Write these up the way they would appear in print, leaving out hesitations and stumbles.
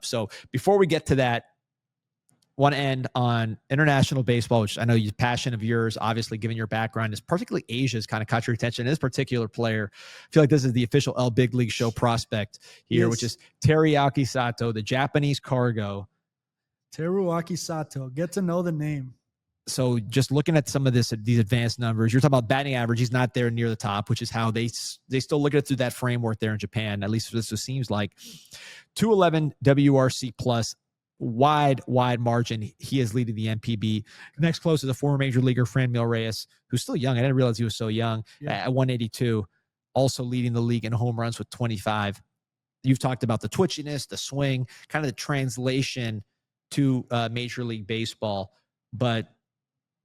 So before we get to that, want to end on international baseball, which I know is a passion of yours, obviously, given your background, is particularly Asia's kind of caught your attention. This particular player, I feel like this is the official El Big League Show prospect here, which is Teruaki Sato, the Japanese cargo. Teruaki Sato. Get to know the name. So just looking at some of these advanced numbers, you're talking about batting average. He's not there near the top, which is how they still look at it through that framework there in Japan. At least this seems like 211 WRC plus, wide margin. He is leading the MPB. Next close is a former major leaguer, Franmil Reyes, who's still young. I didn't realize he was so young at 182, also leading the league in home runs with 25. You've talked about the twitchiness, the swing, kind of the translation to Major League Baseball. But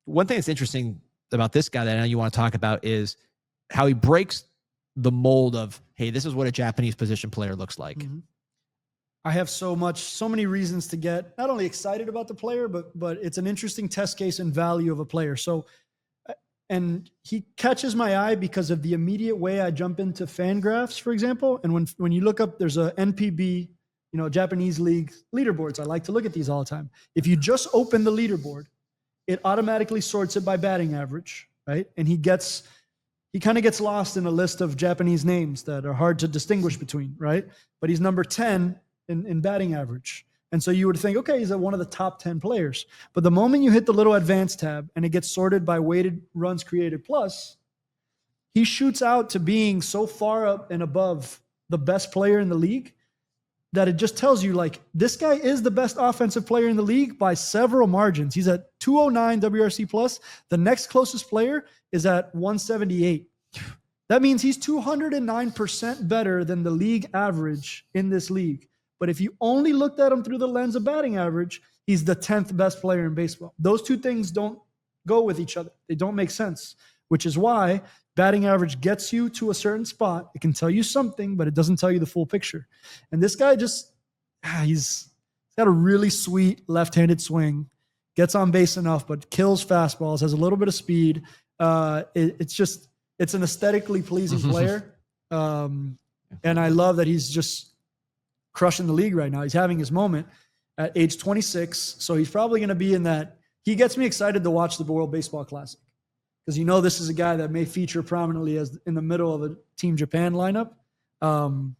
one thing that's interesting about this guy that I know you want to talk about is how he breaks the mold of, hey, this is what a Japanese position player looks like. Mm-hmm. I have so many reasons to get not only excited about the player, but it's an interesting test case and value of a player. So, and he catches my eye because of the immediate way I jump into Fangraphs, for example. And when you look up, there's a NPB, Japanese league leaderboards. I like to look at these all the time. If you just open the leaderboard, it automatically sorts it by batting average, right? And he kind of gets lost in a list of Japanese names that are hard to distinguish between, right? But he's number 10 in batting average. And so you would think, okay, he's one of the top 10 players. But the moment you hit the little advanced tab and it gets sorted by weighted runs created plus, he shoots out to being so far up and above the best player in the league that it just tells you, like, this guy is the best offensive player in the league by several margins. He's at 209 WRC plus. The next closest player is at 178. That means he's 209% better than the league average in this league. But if you only looked at him through the lens of batting average, he's the 10th best player in baseball. Those two things don't go with each other. They don't make sense, which is why batting average gets you to a certain spot. It can tell you something, but it doesn't tell you the full picture. And this guy he's got a really sweet left-handed swing, gets on base enough, but kills fastballs, has a little bit of speed. It's an aesthetically pleasing player. And I love that he's just crushing the league right now. He's having his moment at age 26. So he's probably going to be in that. He gets me excited to watch the World Baseball Classic because this is a guy that may feature prominently as in the middle of a Team Japan lineup. And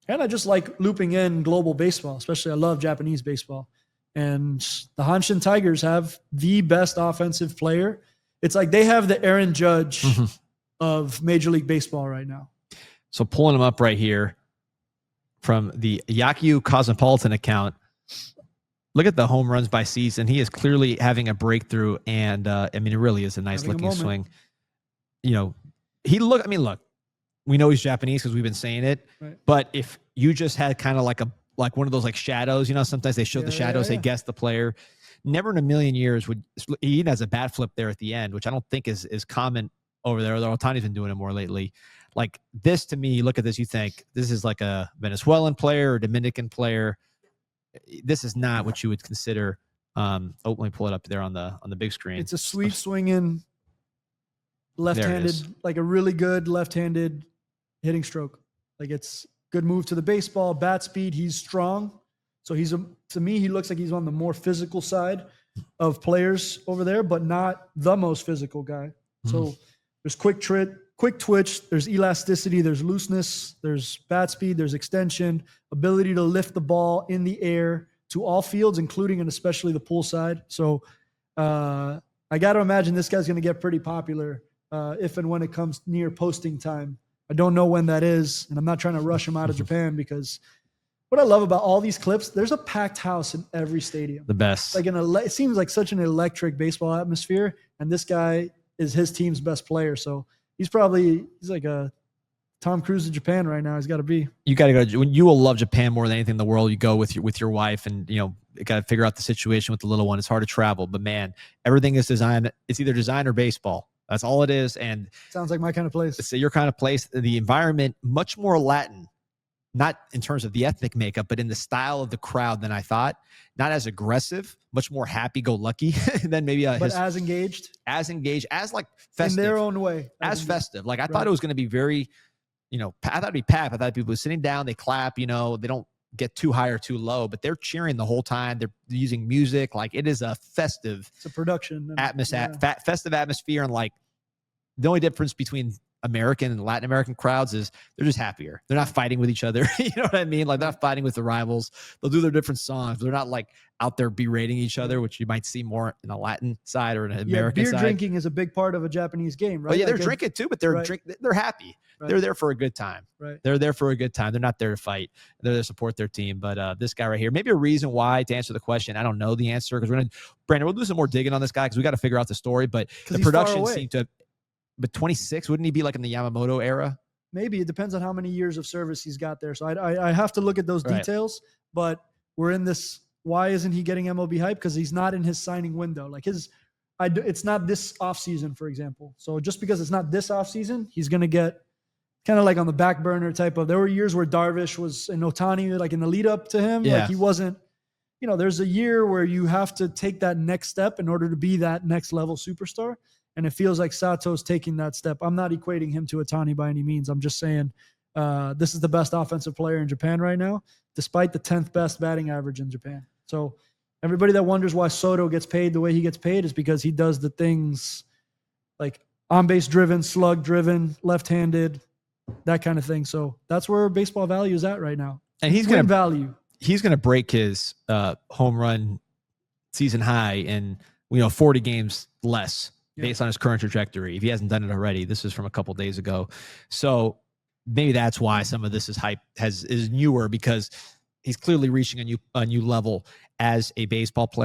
I just like looping in global baseball, especially I love Japanese baseball. And the Hanshin Tigers have the best offensive player. It's like they have the Aaron Judge of Major League Baseball right now. So pulling him up right here from the Yakyu Cosmopolitan account, look at the home runs by season. He is clearly having a breakthrough, and it really is a nice looking swing. Look, we know he's Japanese because we've been saying it, right? But if you just had kind of like one of those like shadows, sometimes they show the shadows, they guess the player. Never in a million years he even has a bat flip there at the end, which I don't think is common over there, although Otani's been doing it more lately. Like this, to me, you look at this, you think this is like a Venezuelan player or Dominican player. This is not what you would consider. Let me pull it up there on the big screen. It's a sweet swinging left-handed, like a really good left-handed hitting stroke. Like it's good move to the baseball, bat speed. He's strong. So to me, he looks like he's on the more physical side of players over there, but not the most physical guy. So there's quick twitch, there's elasticity, there's looseness, there's bat speed, there's extension, ability to lift the ball in the air to all fields, including and especially the pool side. So I got to imagine this guy's going to get pretty popular if and when it comes near posting time. I don't know when that is, and I'm not trying to rush him out of Japan because what I love about all these clips, there's a packed house in every stadium. The best. Like it seems like such an electric baseball atmosphere, and this guy is his team's best player. So he's like a Tom Cruise of Japan right now. He's got to be. You got to go. You will love Japan more than anything in the world. You go with your wife, and you got to figure out the situation with the little one. It's hard to travel, but man, everything is designed. It's either design or baseball. That's all it is. And sounds like my kind of place. It's your kind of place. The environment much more Latin, not in terms of the ethnic makeup, but in the style of the crowd than I thought. Not as aggressive, much more happy-go-lucky than maybe. But as engaged, as like festive in their own way, as festive. Like I thought it was going to be very. I thought it'd be packed. I thought people were sitting down, they clap, they don't get too high or too low, but they're cheering the whole time. They're using music. Like, it is a festive, it's a production festive atmosphere. And like, the only difference between American and Latin American crowds is they're just happier. They're not fighting with each other. You know what I mean? Like, they're not fighting with the rivals. They'll do their different songs. They're not like out there berating each other, which you might see more in the Latin side or an American beer side. drinking is a big part of a Japanese game, right? Oh, yeah, they're drinking too, but they're happy. Right. They're there for a good time. Right. They're there for a good time. They're not there to fight. They're there to support their team. But this guy right here, maybe a reason why, to answer the question, I don't know the answer, because Brandon, we'll do some more digging on this guy because we got to figure out the story. But the production seemed to, but 26, wouldn't he be like in the Yamamoto era? Maybe. It depends on how many years of service he's got there. So I have to look at those details, but we're in this. Why isn't he getting MLB hype? Because he's not in his signing window. Like it's not this offseason, for example. So just because it's not this offseason, he's going to get kind of like on the back burner type of. There were years where Darvish was in Ohtani, like in the lead up to him. Yeah. Like he wasn't, there's a year where you have to take that next step in order to be that next level superstar. And it feels like Sato's taking that step. I'm not equating him to Ohtani by any means. I'm just saying this is the best offensive player in Japan right now, despite the 10th best batting average in Japan. So everybody that wonders why Soto gets paid the way he gets paid is because he does the things like on-base driven, slug driven, left-handed, that kind of thing. So that's where baseball value is at right now. And he's going to break his home run season high in 40 games less. Based on his current trajectory, if he hasn't done it already. This is from a couple days ago. So maybe that's why some of this is hype is newer, because he's clearly reaching a new level as a baseball player.